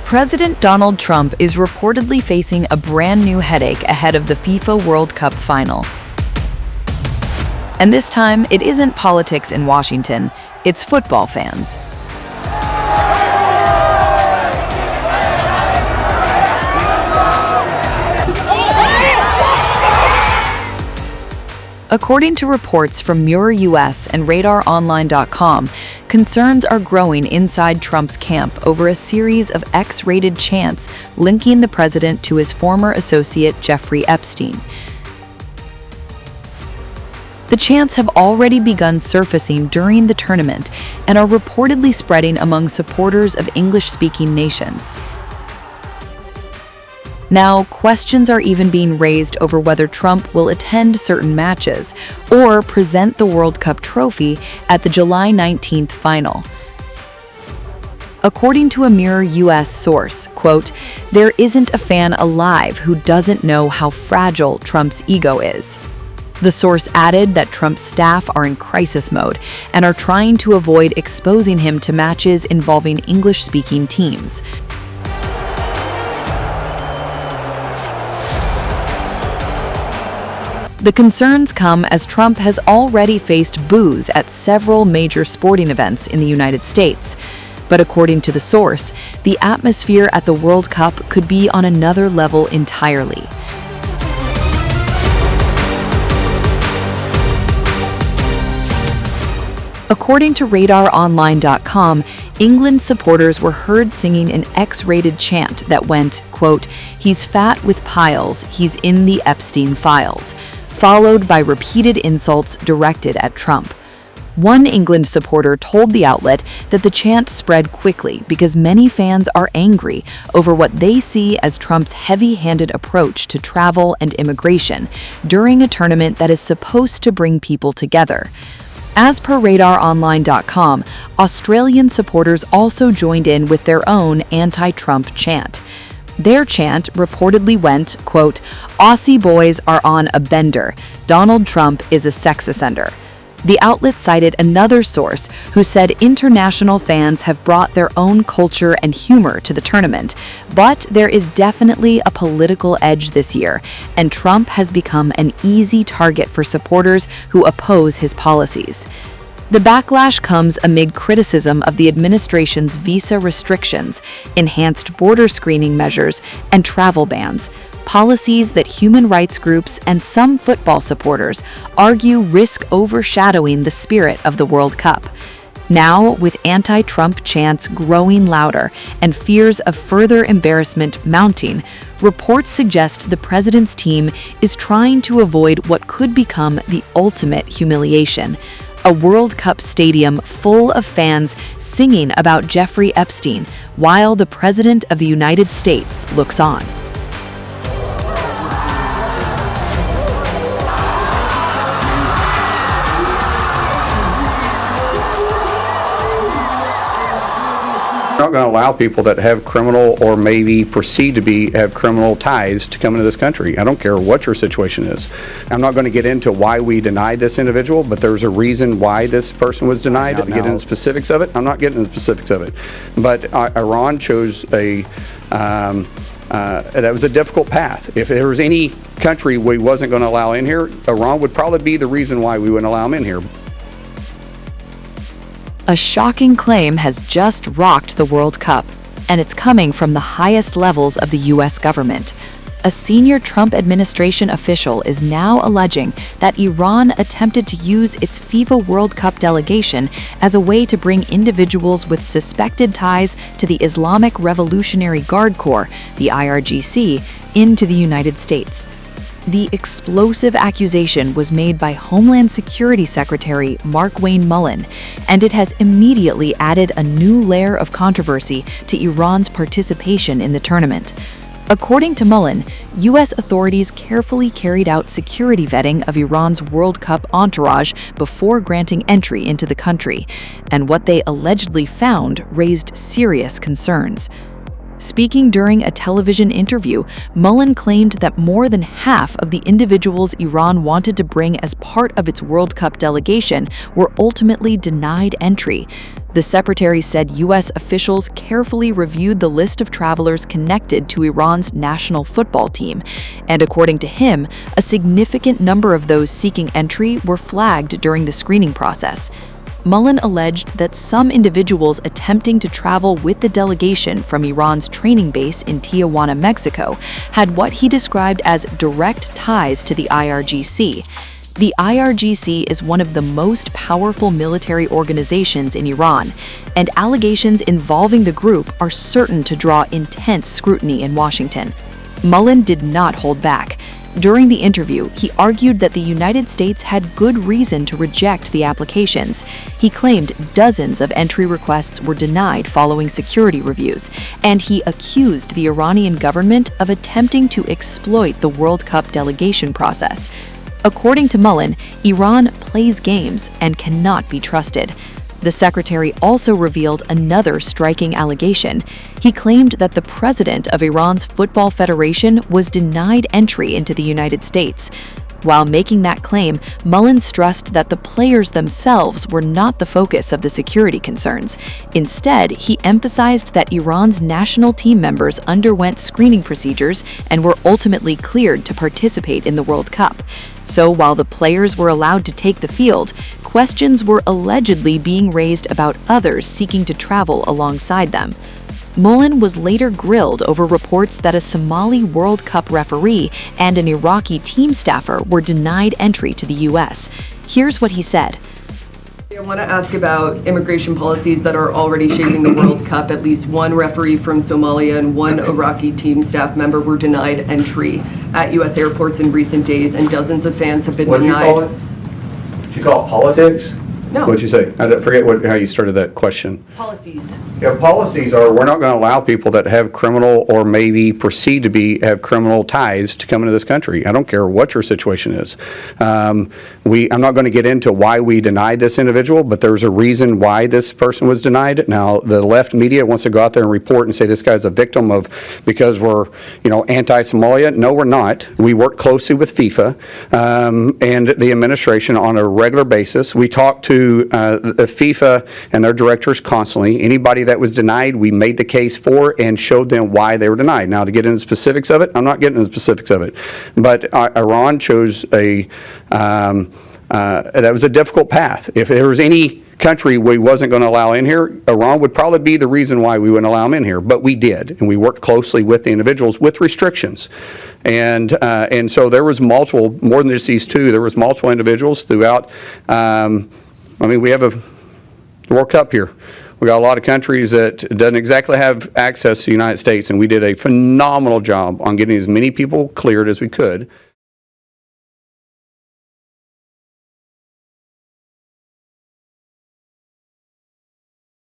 President Donald Trump is reportedly facing a brand new headache ahead of the FIFA World Cup final. And this time, it isn't politics in Washington, it's football fans. According to reports from Mirror US and RadarOnline.com, concerns are growing inside Trump's camp over a series of X-rated chants linking the president to his former associate Jeffrey Epstein. The chants have already begun surfacing during the tournament and are reportedly spreading among supporters of English-speaking nations. Now, questions are even being raised over whether Trump will attend certain matches or present the World Cup trophy at the July 19th final. According to a Mirror US source, quote, "There isn't a fan alive who doesn't know how fragile Trump's ego is." The source added that Trump's staff are in crisis mode and are trying to avoid exposing him to matches involving English-speaking teams. The concerns come as Trump has already faced boos at several major sporting events in the United States. But according to the source, the atmosphere at the World Cup could be on another level entirely. According to RadarOnline.com, England supporters were heard singing an X-rated chant that went, quote, "He's fat with piles, he's in the Epstein files," followed by repeated insults directed at Trump. One England supporter told the outlet that the chant spread quickly because many fans are angry over what they see as Trump's heavy-handed approach to travel and immigration during a tournament that is supposed to bring people together. As per RadarOnline.com, Australian supporters also joined in with their own anti-Trump chant. Their chant reportedly went, quote, "Aussie boys are on a bender. Donald Trump is a sex offender." The outlet cited another source who said international fans have brought their own culture and humor to the tournament, but there is definitely a political edge this year, and Trump has become an easy target for supporters who oppose his policies. The backlash comes amid criticism of the administration's visa restrictions, enhanced border screening measures, and travel bans, policies that human rights groups and some football supporters argue risk overshadowing the spirit of the World Cup. Now, with anti-Trump chants growing louder and fears of further embarrassment mounting, reports suggest the president's team is trying to avoid what could become the ultimate humiliation: a World Cup stadium full of fans singing about Jeffrey Epstein while the President of the United States looks on. We're not going to allow people that have criminal or maybe perceived to have criminal ties to come into this country. I don't care what your situation is. I'm not going to get into why we denied this individual, but there's a reason why this person was denied. Get into the specifics of it. I'm not getting into the specifics of it. But Iran chose that was a difficult path. If there was any country we wasn't going to allow in here, Iran would probably be the reason why we wouldn't allow them in here. A shocking claim has just rocked the World Cup, and it's coming from the highest levels of the U.S. government. A senior Trump administration official is now alleging that Iran attempted to use its FIFA World Cup delegation as a way to bring individuals with suspected ties to the Islamic Revolutionary Guard Corps, the IRGC, into the United States. The explosive accusation was made by Homeland Security Secretary Mark Wayne Mullen, and it has immediately added a new layer of controversy to Iran's participation in the tournament. According to Mullen, U.S. authorities carefully carried out security vetting of Iran's World Cup entourage before granting entry into the country, and what they allegedly found raised serious concerns. Speaking during a television interview, Mullen claimed that more than half of the individuals Iran wanted to bring as part of its World Cup delegation were ultimately denied entry. The secretary said U.S. officials carefully reviewed the list of travelers connected to Iran's national football team, and according to him, a significant number of those seeking entry were flagged during the screening process. Mullen alleged that some individuals attempting to travel with the delegation from Iran's training base in Tijuana, Mexico, had what he described as direct ties to the IRGC. The IRGC is one of the most powerful military organizations in Iran, and allegations involving the group are certain to draw intense scrutiny in Washington. Mullen did not hold back. During the interview, he argued that the United States had good reason to reject the applications. He claimed dozens of entry requests were denied following security reviews, and he accused the Iranian government of attempting to exploit the World Cup delegation process. According to Mullen, Iran plays games and cannot be trusted. The secretary also revealed another striking allegation. He claimed that the president of Iran's Football Federation was denied entry into the United States. While making that claim, Mullen stressed that the players themselves were not the focus of the security concerns. Instead, he emphasized that Iran's national team members underwent screening procedures and were ultimately cleared to participate in the World Cup. So while the players were allowed to take the field, questions were allegedly being raised about others seeking to travel alongside them. Mullen was later grilled over reports that a Somali World Cup referee and an Iraqi team staffer were denied entry to the U.S. Here's what he said. I want to ask about immigration policies that are already shaping the World Cup. At least one referee from Somalia and one Iraqi team staff member were denied entry at U.S. airports in recent days, and dozens of fans have been denied. What did you call it? Did you call it politics? No. What'd you say? I forget how you started that question. Policies. Yeah, policies are, we're not going to allow people that have criminal or maybe perceived to have criminal ties to come into this country. I don't care what your situation is. I'm not going to get into why we denied this individual, but there's a reason why this person was denied. Now, the left media wants to go out there and report and say this guy's a victim of, because we're, anti-Somalia. No, we're not. We work closely with FIFA and the administration on a regular basis. We talk to FIFA and their directors constantly. Anybody that was denied, we made the case for and showed them why they were denied. Now, to get into the specifics of it, I'm not getting into the specifics of it. But Iran chose that was a difficult path. If there was any country we wasn't going to allow in here, Iran would probably be the reason why we wouldn't allow them in here. But we did, and we worked closely with the individuals with restrictions. And so there was more than just these two. There was multiple individuals throughout. We have a World Cup here. We got a lot of countries that doesn't exactly have access to the United States, and we did a phenomenal job on getting as many people cleared as we could.